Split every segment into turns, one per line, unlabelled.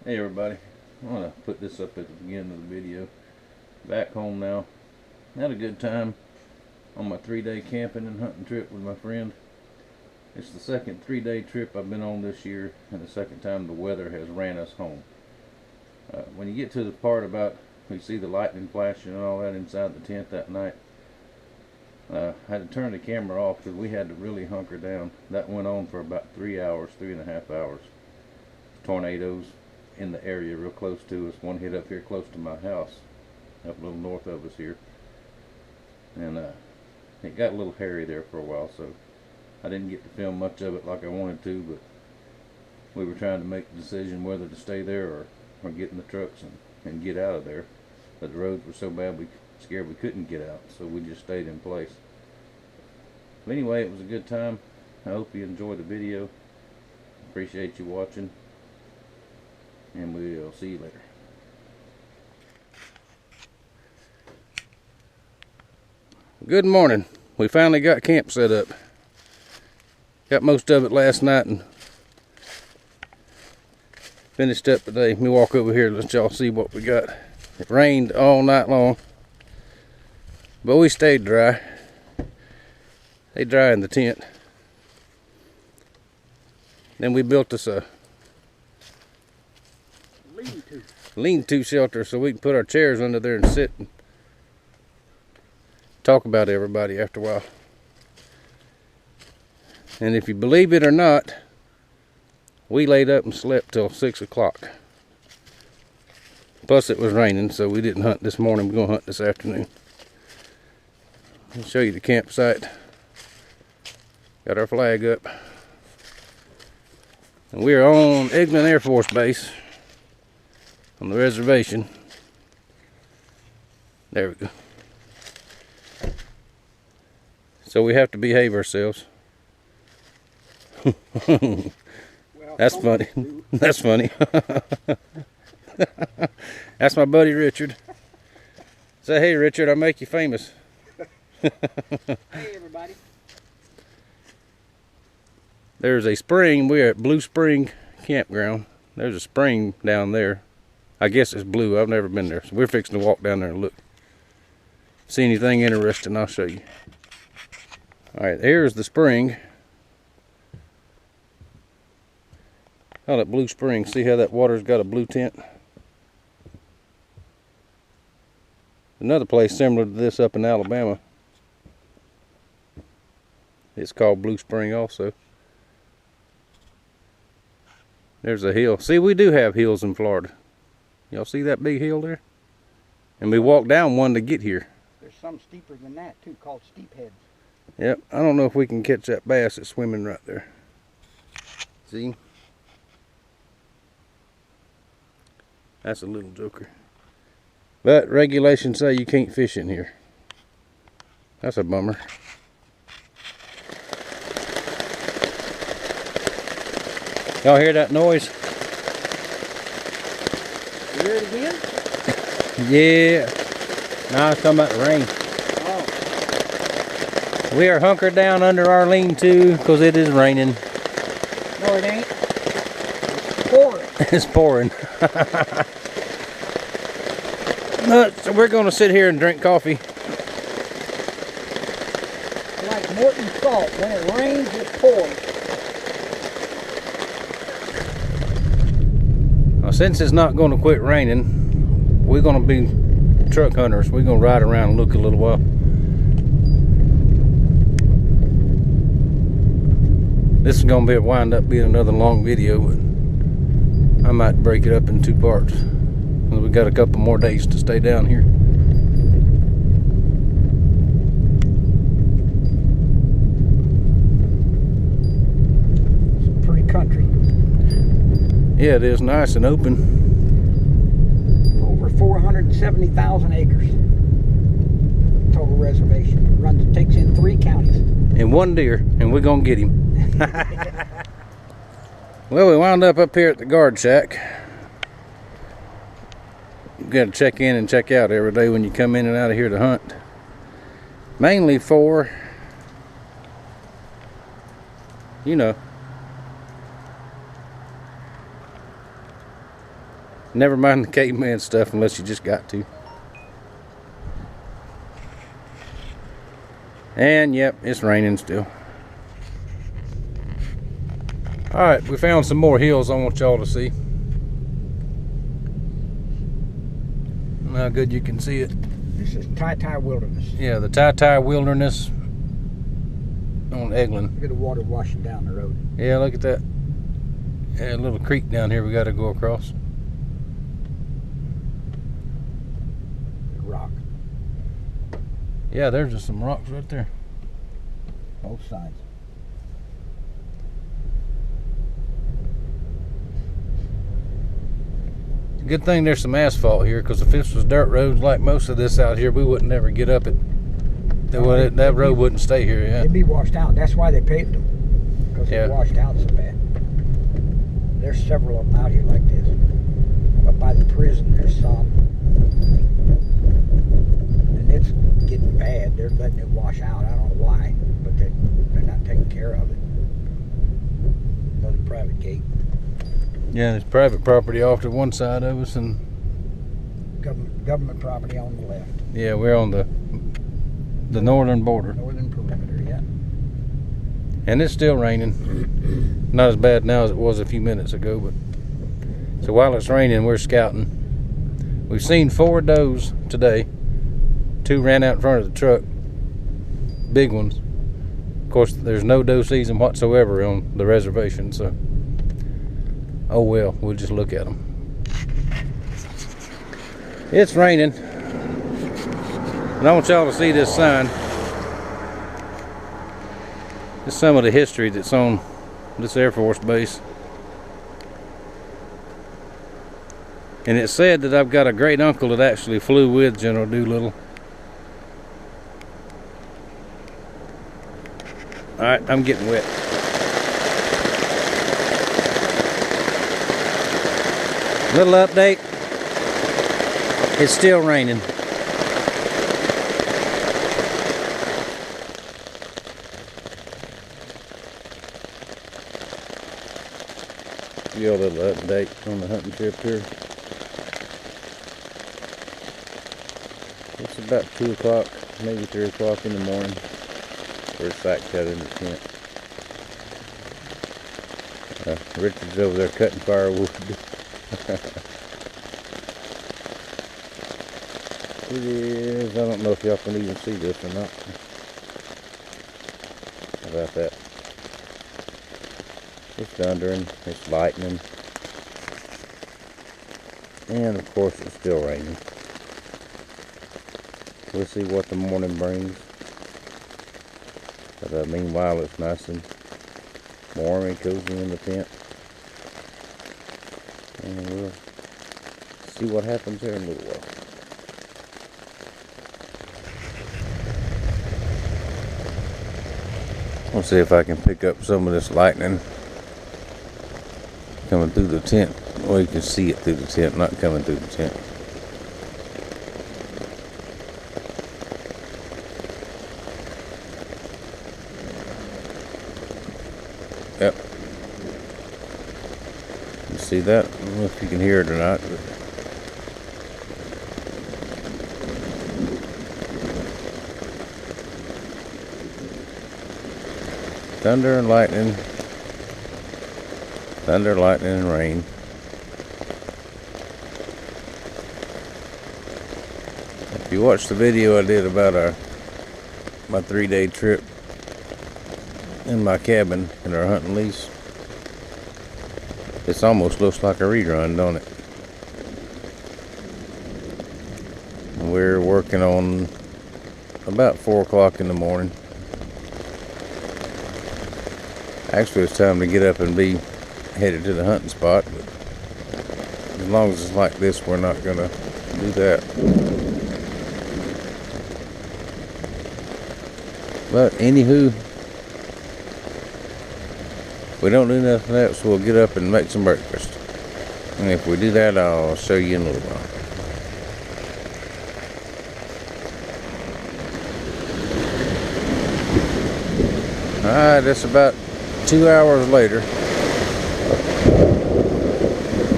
Hey everybody, I want to put this up at the beginning of the video. Back home now. Had a good time on my 3-day camping and hunting trip with my friend. It's the second 3-day trip I've been on this year, and the second time the weather has ran us home. When you get to the part about we see the lightning flashing and all that inside the tent that night, I had to turn the camera off because we had to really hunker down. That went on for about 3 hours, 3.5 hours. Tornadoes in the area real close to us. One hit up here close to my house, up a little north of us here, and it got a little hairy there for a while, so I didn't get to film much of it like I wanted to, but we were trying to make the decision whether to stay there or get in the trucks and get out of there. But the roads were so bad we scared we couldn't get out, so we just stayed in place. But anyway, it was a good time. I hope you enjoyed the video. Appreciate you watching, and we'll see you later. Good morning. We finally got camp set up. Got most of it last night and finished up today. Let me walk over here and let y'all see what we got. It rained all night long, but we stayed dry. They dry in the tent. Then we built us a lean-to shelter so we can put our chairs under there and sit and talk about everybody after a while. And if you believe it or not, we laid up and slept till 6 o'clock. Plus it was raining, so we didn't hunt this morning. We're going to hunt this afternoon. I'll show you the campsite. Got our flag up. And we're on Eglin Air Force Base on the reservation. There we go. So we have to behave ourselves. That's funny. That's funny. That's my buddy Richard. Say, hey Richard, I'll make you famous.
Hey everybody.
There's a spring. We're at Blue Spring Campground. There's a spring down there. I guess it's blue. I've never been there. So we're fixing to walk down there and look. See anything interesting, I'll show you. Alright, here's the spring. Call it Blue Spring. See how that water's got a blue tint? Another place similar to this up in Alabama. It's called Blue Spring also. There's a hill. See, we do have hills in Florida. Y'all see that big hill there? And we walked down one to get here.
There's some steeper than that too, called steep heads.
Yep, I don't know if we can catch that bass that's swimming right there. See? That's a little joker. But regulations say you can't fish in here. That's a bummer. Y'all hear that noise?
You hear it again?
Yeah. Now it's talking about the rain.
Oh.
We are hunkered down under our lean-to because it is raining.
No, it ain't. It's pouring.
It's pouring. So we're going to sit here and drink coffee.
Like Morton salt. When it rains, it pours.
Well, since it's not going to quit raining, we're going to be truck hunters. We're going to ride around and look a little while. This is going to wind up being another long video, but I might break it up in 2 parts. We got a couple more days to stay down here.
It's pretty country.
Yeah, it is nice and open.
Over 470,000 acres. Total reservation. Takes in 3 counties.
And 1 deer, and we're gonna get him. Well, we wound up here at the guard shack. You got to check in and check out every day when you come in and out of here to hunt. Mainly for, you know, Never mind the caveman stuff unless you just got to. And yep, it's raining still. Alright, we found some more hills I want y'all to see. How good you can see it.
This is Tai Wilderness.
Yeah, the Tai Wilderness on Eglin.
Look at the water washing down the road.
Yeah, look at that. Yeah, a little creek down here we got to go across.
Rock.
Yeah, there's just some rocks right there.
Both sides.
Good thing there's some asphalt here, because if this was dirt roads like most of this out here, we wouldn't ever get up it. That road wouldn't stay here. Yeah.
It'd be washed out. That's why they paved them, because
Yeah.
they washed out so bad. There's several of them out here like this. Up by the prison, there's some. And it's getting bad. They're letting it wash out. I don't know why, but they're not taking care of it. Another private gate.
Yeah, there's private property off to one side of us, and
Government property on the left.
yeah, we're on the northern border.
Northern perimeter, yeah.
And it's still raining. Not as bad now as it was a few minutes ago, but so while it's raining, we're scouting. We've seen 4 does today. 2 ran out in front of the truck. Big ones. Of course, there's no doe season whatsoever on the reservation, so oh well, we'll just look at them. It's raining. And I want y'all to see this sign. It's some of the history that's on this Air Force base. And it said that I've got a great uncle that actually flew with General Doolittle. Alright, I'm getting wet. Little update. It's still raining. Give you a little update on the hunting trip here. It's about 2 o'clock, maybe 3 o'clock in the morning. We're sack cut in the tent. Richard's over there cutting firewood. It is, I don't know if y'all can even see this or not. How about that? It's thundering, it's lightning, and of course it's still raining. We'll see what the morning brings. But meanwhile, it's nice and warm and cozy in the tent. And we'll see what happens here in a little while. I'll see if I can pick up some of this lightning coming through the tent. Well, you can see it through the tent, not coming through the tent. Yep. You see that? I don't know if you can hear it or not. But thunder and lightning. Thunder, lightning, and rain. If you watched the video I did about my 3-day trip in my cabin in our hunting lease, this almost looks like a rerun, don't it? And we're working on about 4 o'clock in the morning. Actually, it's time to get up and be headed to the hunting spot, but as long as it's like this, we're not gonna do that. But anywho, if we don't do nothing else, we'll get up and make some breakfast. And if we do that, I'll show you in a little while. Alright, it's about 2 hours later.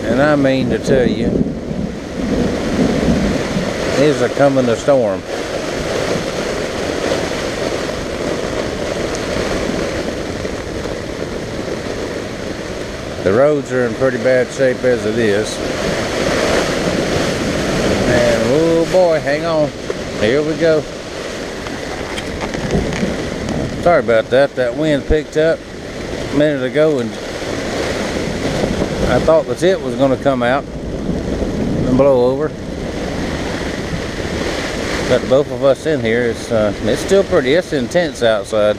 And And I mean to tell you, is a coming a storm. The roads are in pretty bad shape as it is. And oh boy, hang on. Here we go. Sorry about that. That wind picked up a minute ago and I thought the tip was going to come out and blow over. But both of us in here, it's still pretty. It's intense outside.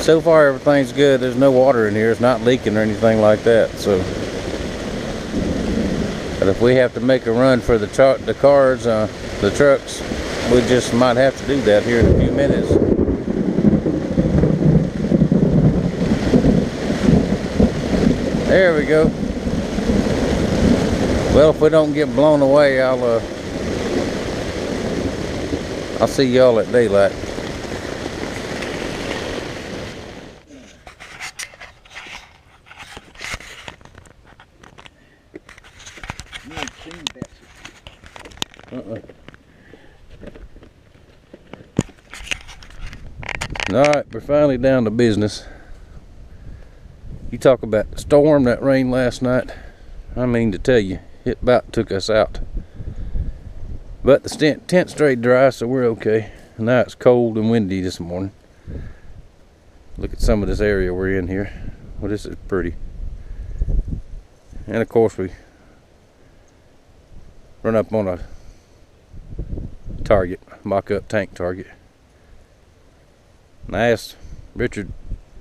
So far everything's good. There's no water in here. It's not leaking or anything like that. So, but if we have to make a run for the cars, the trucks, we just might have to do that here in a few minutes. There we go. Well, if we don't get blown away, I'll see y'all at daylight. Alright, we're finally down to business. You talk about the storm that rained last night. I mean to tell you, it about took us out. But the tent stayed dry, so we're okay. And now it's cold and windy this morning. Look at some of this area we're in here. Well, this is pretty. And of course we run up on a target, mock-up tank target. And I asked Richard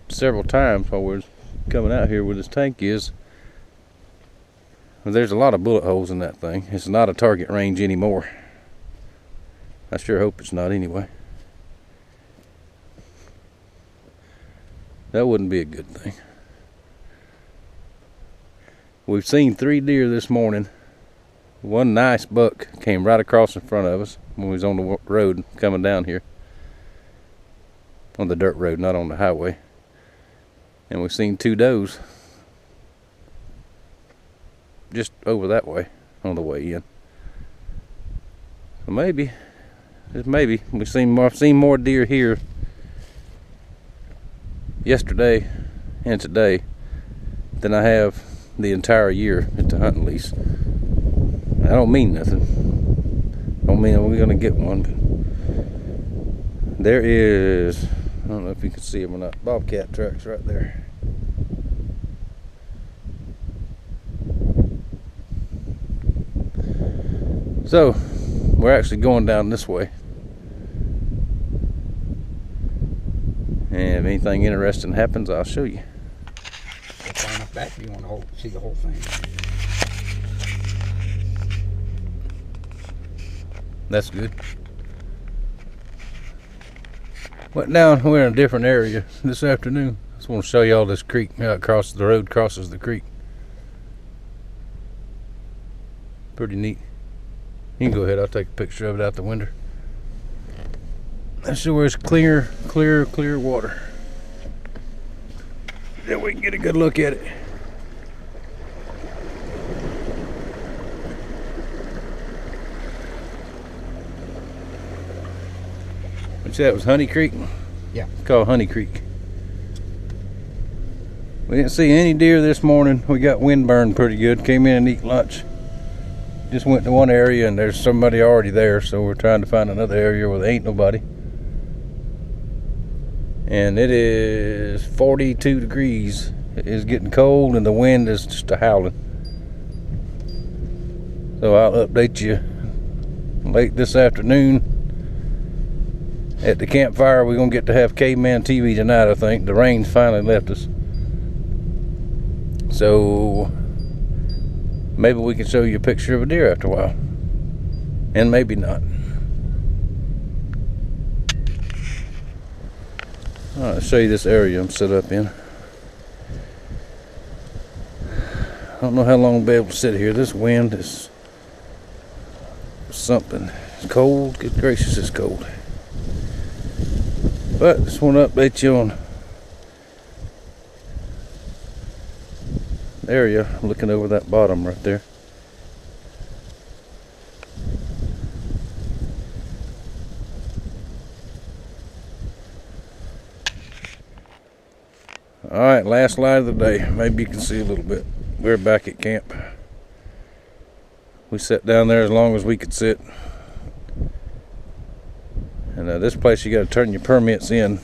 several times while we're coming out here where this tank is. Well, there's a lot of bullet holes in that thing. It's not a target range anymore. I sure hope it's not anyway. That wouldn't be a good thing. We've seen 3 deer this morning. One nice buck came right across in front of us when we was on the road coming down here. On the dirt road, not on the highway. And we've seen 2 does just over that way on the way in. So maybe, just maybe, I've seen more deer here yesterday and today than I have the entire year at the hunting lease. I don't mean nothing. Don't mean we're gonna get one, but there is, I don't know if you can see them or not, bobcat tracks right there. So we're actually going down this way, and if anything interesting happens, I'll show you.
Far enough back if you want to see the whole thing.
That's good. Went down, we're in a different area this afternoon. I just want to show you all this creek, how it crosses the road, crosses the creek. Pretty neat. You can go ahead, I'll take a picture of it out the window. Let's see where it's clear water. Then we can get a good look at it. What's that? Was Honey Creek?
Yeah.
It's called Honey Creek. We didn't see any deer this morning. We got windburned pretty good. Came in and eat lunch. Just went to one area and there's somebody already there, so we're trying to find another area where there ain't nobody. And it is 42 degrees. It is getting cold and the wind is just a howling. So I'll update you late this afternoon. At the campfire, we're gonna get to have Caveman TV tonight, I think. The rain finally left us. So maybe we can show you a picture of a deer after a while. And maybe not. I'll show you this area I'm set up in. I don't know how long I'll be able to sit here. This wind is something. It's cold. Good gracious, it's cold. But just want to update you on area, looking over that bottom right there. Alright, last light of the day. Maybe you can see a little bit. We're back at camp. We sat down there as long as we could sit. And this place you got to turn your permits in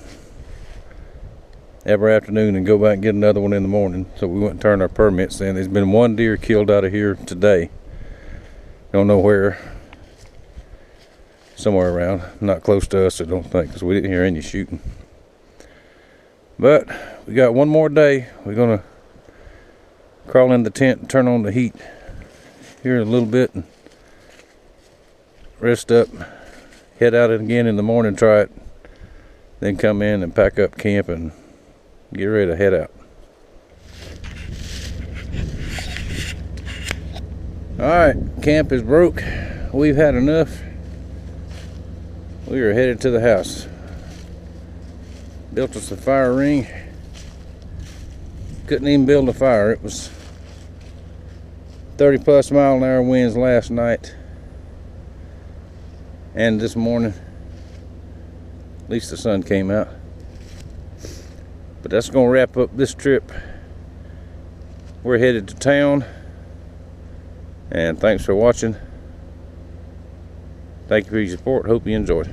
every afternoon and go back and get another one in the morning. So we went and turned our permits in. There's been one deer killed out of here today. Don't know where. Somewhere around. Not close to us, I don't think, because we didn't hear any shooting. But we got one more day. We're going to crawl in the tent and turn on the heat here in a little bit and rest up. Head out again in the morning, try it. Then come in and pack up camp and get ready to head out. Alright, camp is broke. We've had enough. We are headed to the house. Built us a fire ring. Couldn't even build a fire. It was 30+ mile-an-hour winds last night and this morning. At least the sun came out. But that's gonna wrap up this trip. We're headed to town, and thanks for watching. Thank you for your support. Hope you enjoyed.